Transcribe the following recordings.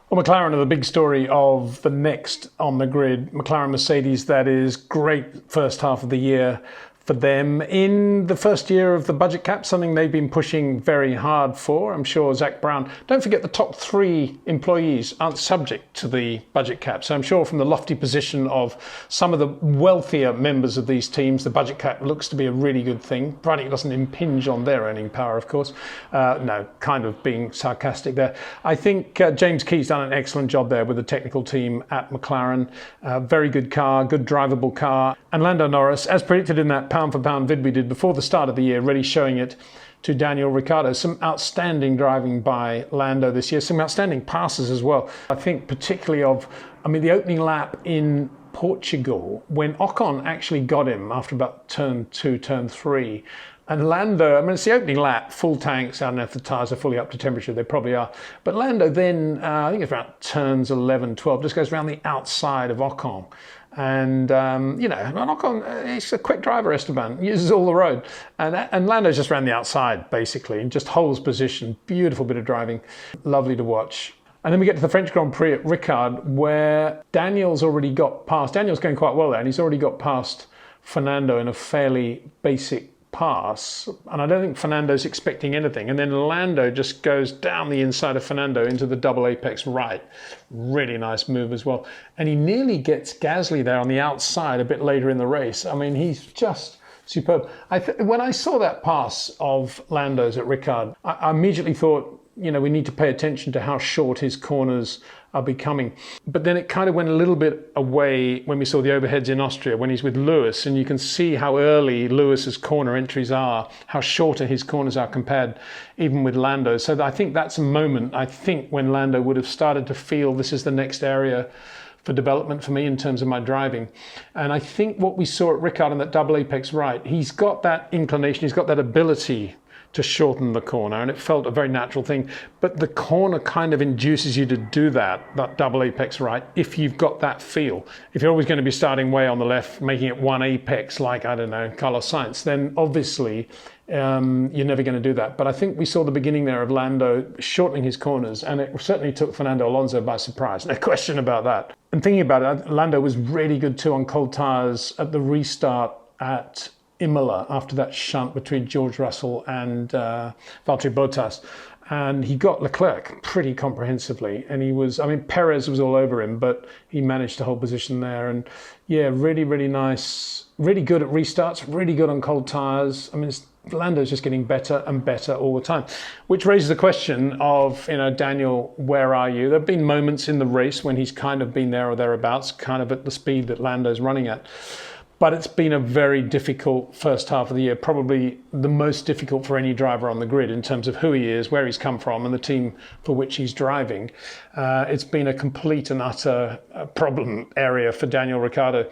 Well, McLaren are the big story of the next on the grid. McLaren Mercedes, that is great first half of the year for them. In the first year of the budget cap, something they've been pushing very hard for. I'm sure Zach Brown, don't forget the top 3 employees aren't subject to the budget cap. So I'm sure from the lofty position of some of the wealthier members of these teams, the budget cap looks to be a really good thing, providing it doesn't impinge on their earning power, of course. No, kind of being sarcastic there. I think James Key's done an excellent job there with the technical team at McLaren. Very good car, good drivable car. And Lando Norris, as predicted in that pound for pound vid we did before the start of the year, really showing it to Daniel Ricciardo. Some outstanding driving by Lando this year, some outstanding passes as well. I think particularly the opening lap in Portugal, when Ocon actually got him after about turn 2, turn 3. And Lando, it's the opening lap, full tanks. I don't know if the tyres are fully up to temperature, they probably are. But Lando then, I think it's around turns 11, 12, just goes around the outside of Ocon. And, Ocon, he's a quick driver, Esteban, uses all the road. And Lando's just around the outside, basically, and just holds position. Beautiful bit of driving, lovely to watch. And then we get to the French Grand Prix at Ricciardo, where Daniel's already got past. Daniel's going quite well there, and he's already got past Fernando in a fairly basic pass, and I don't think Fernando's expecting anything, and then Lando just goes down the inside of Fernando into the double apex right. Really nice move as well, and he nearly gets Gasly there on the outside a bit later in the race. He's just superb. When I saw that pass of Lando's at Ricciardo, I immediately thought, we need to pay attention to how short his corners are becoming. But then it kind of went a little bit away when we saw the overheads in Austria when he's with Lewis, and you can see how early Lewis's corner entries are, how shorter his corners are compared even with Lando. So I think that's a moment, when Lando would have started to feel this is the next area for development for me in terms of my driving. And I think what we saw at Ricciardo in that double apex right, he's got that inclination, he's got that ability to shorten the corner, and it felt a very natural thing. But the corner kind of induces you to do that double apex right, if you've got that feel. If you're always going to be starting way on the left, making it one apex like, I don't know, Carlos Sainz, then obviously you're never going to do that. But I think we saw the beginning there of Lando shortening his corners, and it certainly took Fernando Alonso by surprise, no question about that. And thinking about it, Lando was really good too on cold tyres at the restart at Imola after that shunt between George Russell and Valtteri Bottas. And he got Leclerc pretty comprehensively. And Perez was all over him, but he managed to hold position there. And yeah, really, really nice. Really good at restarts, really good on cold tyres. Lando's just getting better and better all the time, which raises the question of, Daniel, where are you? There have been moments in the race when he's kind of been there or thereabouts, kind of at the speed that Lando's running at. But it's been a very difficult first half of the year, probably the most difficult for any driver on the grid in terms of who he is, where he's come from, and the team for which he's driving. It's been a complete and utter problem area for Daniel Ricciardo.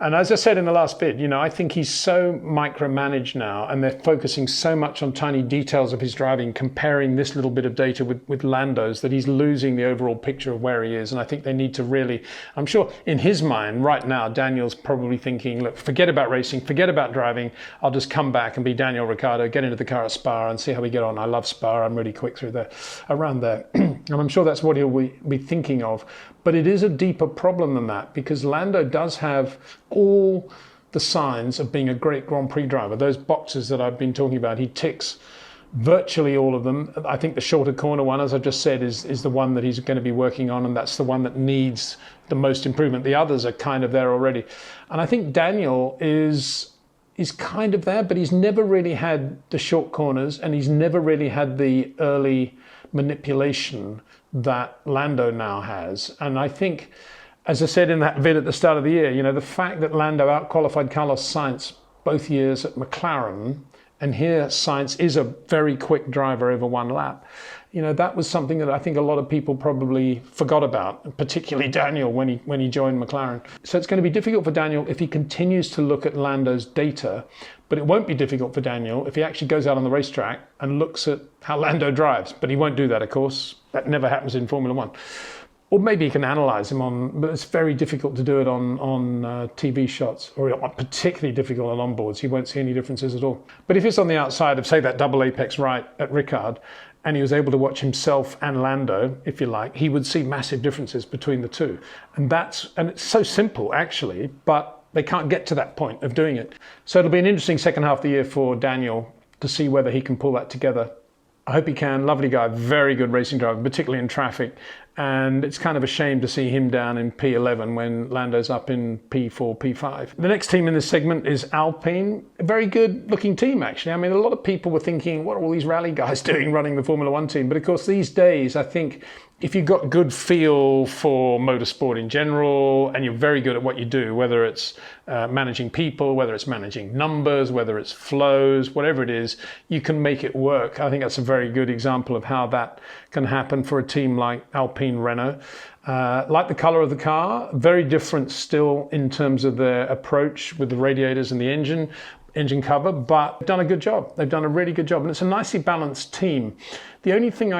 And as I said in the last bit, I think he's so micromanaged now, and they're focusing so much on tiny details of his driving, comparing this little bit of data with Lando's, that he's losing the overall picture of where he is. And I think they need to really, I'm sure in his mind right now, Daniel's probably thinking, look, forget about racing, forget about driving. I'll just come back and be Daniel Ricciardo, get into the car at Spa and see how we get on. I love Spa. I'm really quick through there, around there. And I'm sure that's what he'll be thinking of. But it is a deeper problem than that, because Lando does have all the signs of being a great Grand Prix driver. Those boxes that I've been talking about, he ticks virtually all of them. I think the shorter corner one, as I just said, is the one that he's going to be working on, and that's the one that needs the most improvement. The others are kind of there already. And I think Daniel is kind of there, but he's never really had the short corners, and he's never really had the early manipulation that Lando now has. And I think, as I said in that vid at the start of the year, the fact that Lando out-qualified Carlos Sainz both years at McLaren, and here Sainz is a very quick driver over one lap, that was something that I think a lot of people probably forgot about, particularly Daniel when he joined McLaren. So it's going to be difficult for Daniel if he continues to look at Lando's data, but it won't be difficult for Daniel if he actually goes out on the racetrack and looks at how Lando drives. But he won't do that, of course. That never happens in Formula One. Or maybe you can analyze him but it's very difficult to do it on TV shots, or particularly difficult on onboards. You won't see any differences at all. But if it's on the outside of, say, that double apex right at Ricciardo, and he was able to watch himself and Lando, if you like, he would see massive differences between the two. And it's so simple actually, but they can't get to that point of doing it. So it'll be an interesting second half of the year for Daniel to see whether he can pull that together. I hope he can. Lovely guy, very good racing driver, particularly in traffic. And it's kind of a shame to see him down in P11 when Lando's up in P4, P5. The next team in this segment is Alpine. A very good looking team, actually. I mean, a lot of people were thinking, what are all these rally guys doing running the Formula One team? But of course, these days, I think if you've got good feel for motorsport in general, and you're very good at what you do, whether it's managing people, whether it's managing numbers, whether it's flows, whatever it is, you can make it work. I think that's a very good example of how that can happen for a team like Alpine Renault. Like the colour of the car, very different still in terms of their approach with the radiators and the engine cover, but they've done a good job. They've done a really good job, and it's a nicely balanced team. The only thing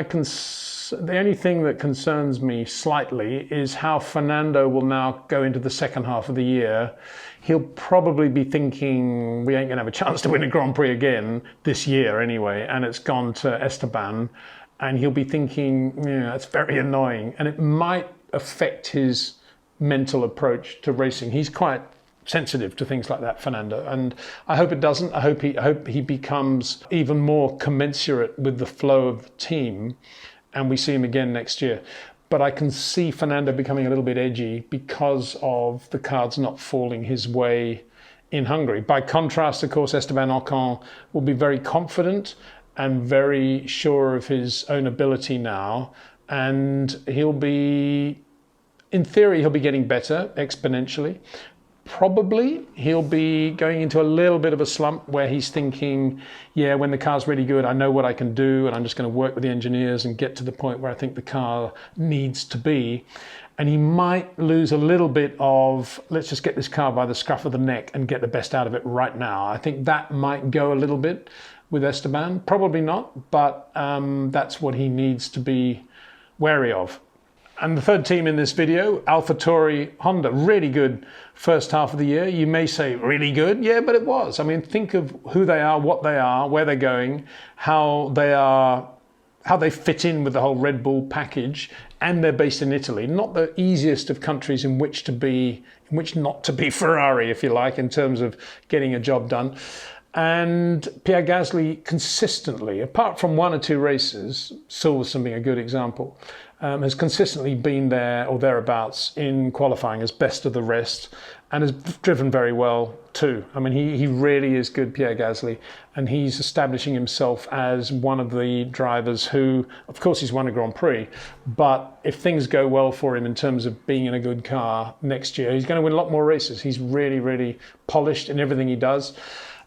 that concerns me slightly is how Fernando will now go into the second half of the year. He'll probably be thinking, we ain't going to have a chance to win a Grand Prix again this year anyway, and it's gone to Esteban. And he'll be thinking, yeah, it's very annoying. And it might affect his mental approach to racing. He's quite sensitive to things like that, Fernando. And I hope it doesn't. I hope he becomes even more commensurate with the flow of the team, and we see him again next year. But I can see Fernando becoming a little bit edgy because of the cards not falling his way in Hungary. By contrast, of course, Esteban Ocon will be very confident and very sure of his own ability now. And he'll be, in theory, he'll be getting better exponentially. Probably he'll be going into a little bit of a slump where he's thinking, yeah, when the car's really good, I know what I can do, and I'm just going to work with the engineers and get to the point where I think the car needs to be. And he might lose a little bit of, let's just get this car by the scruff of the neck and get the best out of it right now. I think that might go a little bit with Esteban. Probably not, but that's what he needs to be wary of. And the third team in this video, AlphaTauri Honda, really good first half of the year. You may say really good, yeah, but it was. I mean, think of who they are, what they are, where they're going, how they fit in with the whole Red Bull package, and they're based in Italy. Not the easiest of countries in which not to be Ferrari, if you like, in terms of getting a job done. And Pierre Gasly consistently, apart from one or two races, Silverstone being a good example, has consistently been there or thereabouts in qualifying as best of the rest, and has driven very well too. I mean, he really is good, Pierre Gasly, and he's establishing himself as one of the drivers who, of course, he's won a Grand Prix, but if things go well for him in terms of being in a good car next year, he's going to win a lot more races. He's really, really polished in everything he does.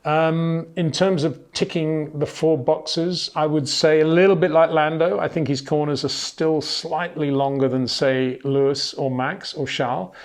In terms of ticking the four boxes, I would say a little bit like Lando. I think his corners are still slightly longer than, say, Lewis or Max or Charles.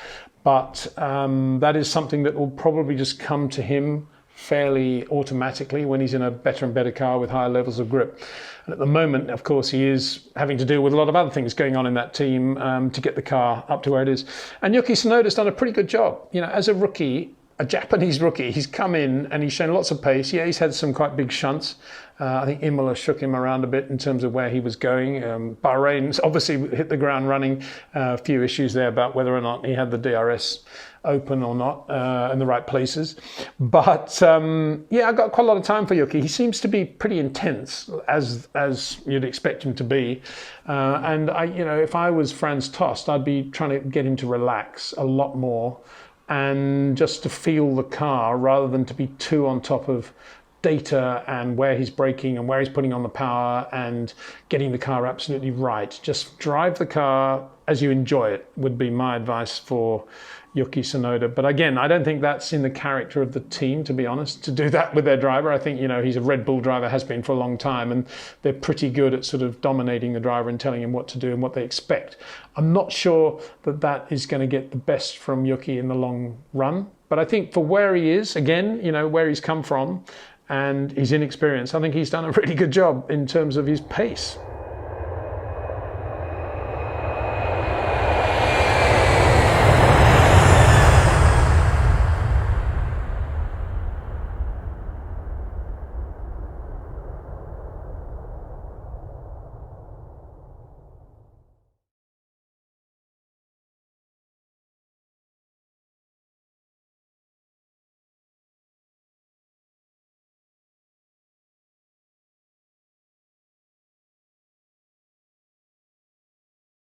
But that is something that will probably just come to him fairly automatically when he's in a better and better car with higher levels of grip. And at the moment, of course, he is having to deal with a lot of other things going on in that team to get the car up to where it is. And Yuki Tsunoda's done a pretty good job. You know, as a rookie, a Japanese rookie, he's come in and he's shown lots of pace. Yeah, he's had some quite big shunts. I think Imola shook him around a bit in terms of where he was going. Bahrain's obviously hit the ground running. A few issues there about whether or not he had the DRS open or not in the right places. But yeah, I've got quite a lot of time for Yuki. He seems to be pretty intense, as you'd expect him to be. And if I was Franz Tost, I'd be trying to get him to relax a lot more and just to feel the car rather than to be too on top of data and where he's braking and where he's putting on the power and getting the car absolutely right. Just drive the car as you enjoy it would be my advice for Yuki Tsunoda. But again, I don't think that's in the character of the team, to be honest, to do that with their driver. I think, he's a Red Bull driver, has been for a long time, and they're pretty good at sort of dominating the driver and telling him what to do and what they expect. I'm not sure that is going to get the best from Yuki in the long run. But I think for where he is, again, where he's come from and his inexperience, I think he's done a really good job in terms of his pace.